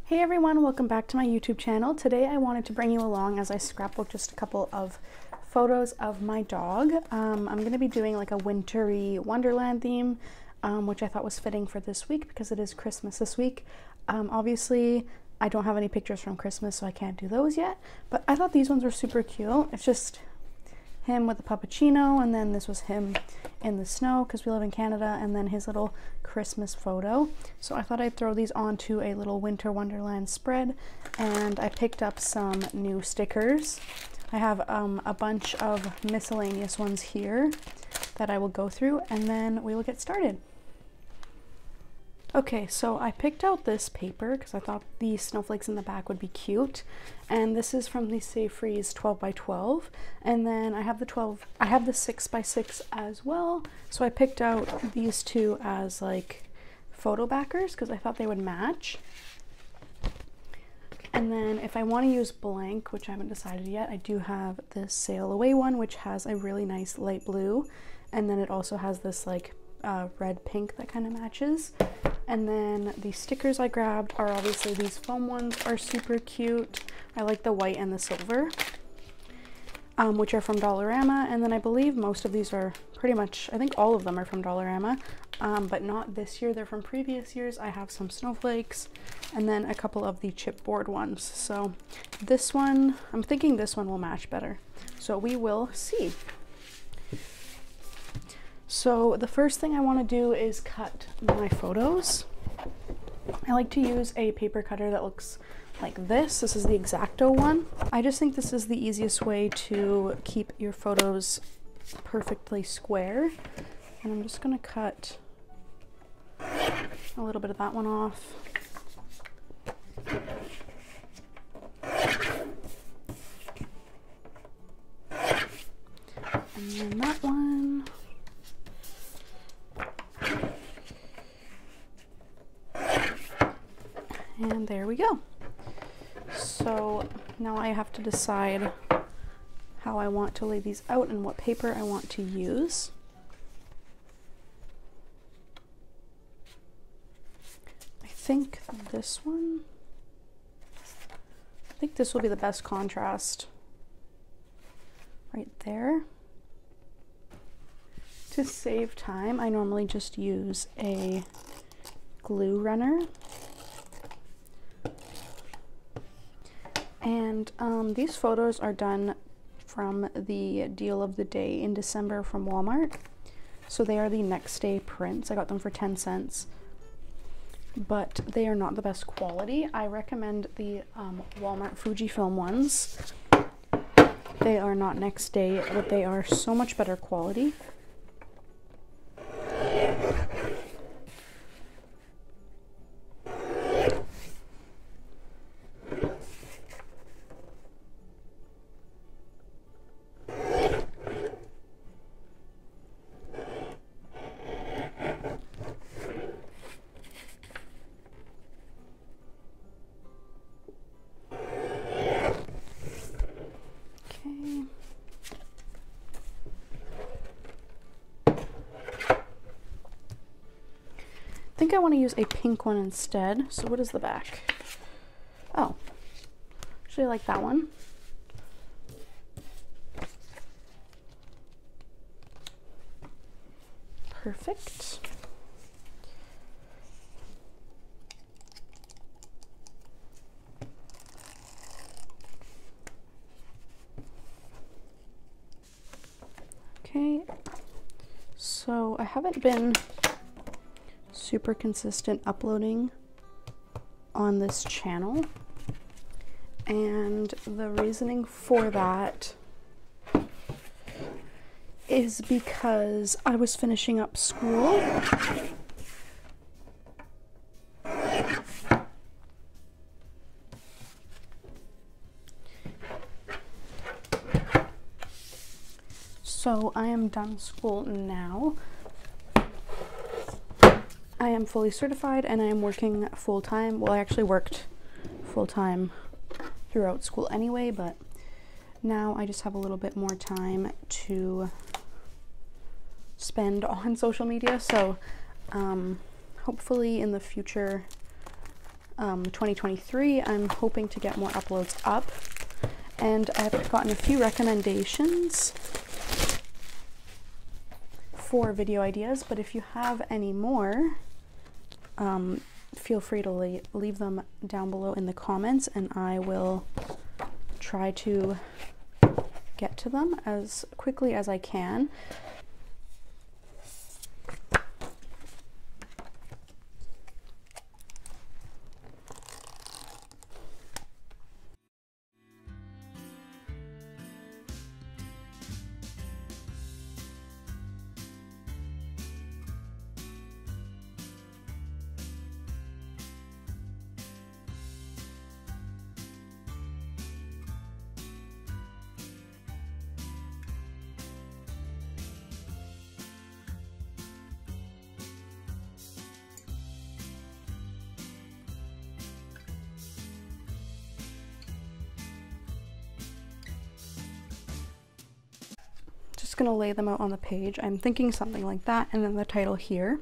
Hey everyone, welcome back to my YouTube channel. Today I wanted to bring you along as I scrapbook just a couple of photos of my dog. I'm going to be doing like a wintry Wonderland theme, which I thought was fitting for this week because it is Christmas this week. Obviously I don't have any pictures from Christmas, so I can't do those yet, but I thought these ones were super cute. It's just him with the puppuccino, and then this was him in the snow because we live in Canada, and then his little Christmas photo. So I thought I'd throw these onto a little winter Wonderland spread, and I picked up some new stickers. I have a bunch of miscellaneous ones here that I will go through, and then we will get started. Okay, so I picked out this paper because I thought the snowflakes in the back would be cute, and this is from the Save Freeze 12 by 12, and then I have the 6 by 6 as well. So I picked out these two as like photo backers because I thought they would match. And then if I want to use blank, which I haven't decided yet, I do have this Sail Away one, which has a really nice light blue, and then it also has this like red pink that kind of matches. And then the stickers I grabbed are obviously these foam ones, are super cute. I like the white and the silver, which are from Dollarama. And then I believe most of these are pretty much, I think all of them are from Dollarama, but not this year. They're from previous years. I have some snowflakes and then a couple of the chipboard ones. So this one, I'm thinking this one will match better. So we will see. So the first thing I want to do is cut my photos. I like to use a paper cutter that looks like this. This is the X-Acto one. I just think this is the easiest way to keep your photos perfectly square. And I'm just going to cut a little bit of that one off. And then that one. And there we go. So now I have to decide how I want to lay these out and what paper I want to use. I think this one, I think this will be the best contrast right there. To save time, I normally just use a glue runner. And these photos are done from the deal of the day in December from Walmart. So they are the next day prints. I got them for 10 cents, but they are not the best quality. I recommend the Walmart Fujifilm ones. They are not next day, but they are so much better quality. I think I want to use a pink one instead. So what is the back? Oh, actually I like that one. Perfect. Okay, so I haven't been super consistent uploading on this channel, and the reasoning for that is because I was finishing up school. So I am done school now. I am fully certified and I am working full-time. Well, I actually worked full-time throughout school anyway, but now I just have a little bit more time to spend on social media. So hopefully in the future 2023. I'm hoping to get more uploads up, and I've gotten a few recommendations for video ideas, but if you have any more, feel free to leave them down below in the comments, and I will try to get to them as quickly as I can. Going to lay them out on the page. I'm thinking something like that, and then the title here.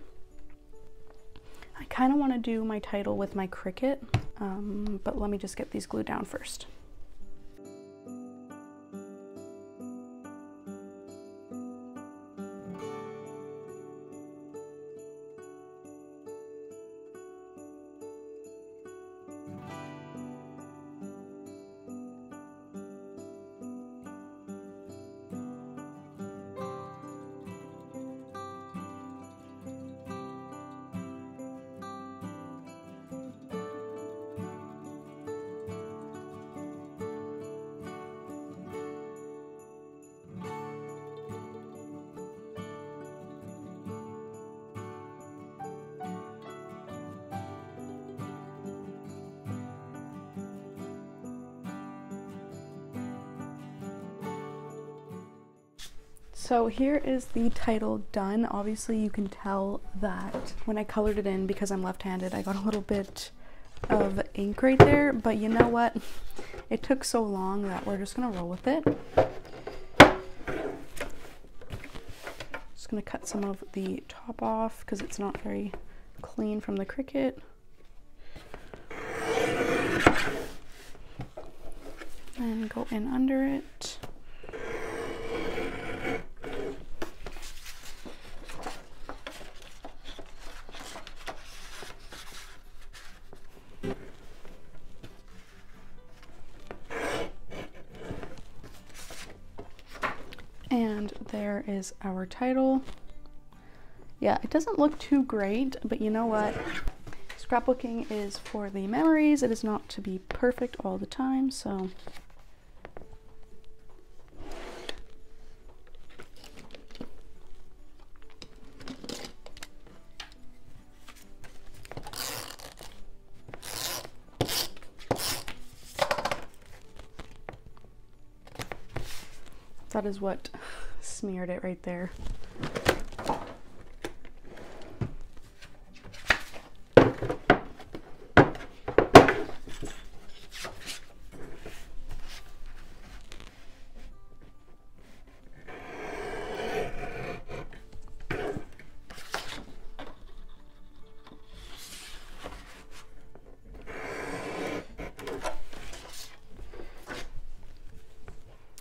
I kind of want to do my title with my Cricut, but let me just get these glued down first. So here is the title done. Obviously you can tell that when I colored it in, because I'm left-handed, I got a little bit of ink right there, but you know what? It took so long that we're just gonna roll with it. Just gonna cut some of the top off because it's not very clean from the Cricut. And go in under it. And there is our title. Yeah, it doesn't look too great, but you know what? Scrapbooking is for the memories. It is not to be perfect all the time, so. That is what smeared it right there.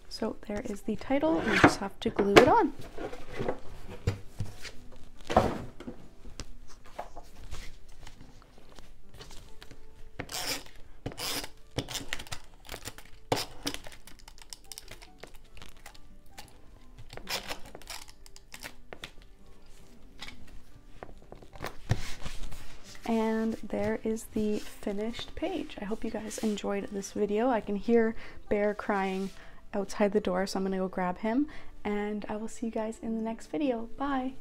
So there is the title, and you just have to glue it on. And there is the finished page. I hope you guys enjoyed this video. I can hear Bear crying outside the door, so I'm gonna go grab him, and I will see you guys in the next video. Bye.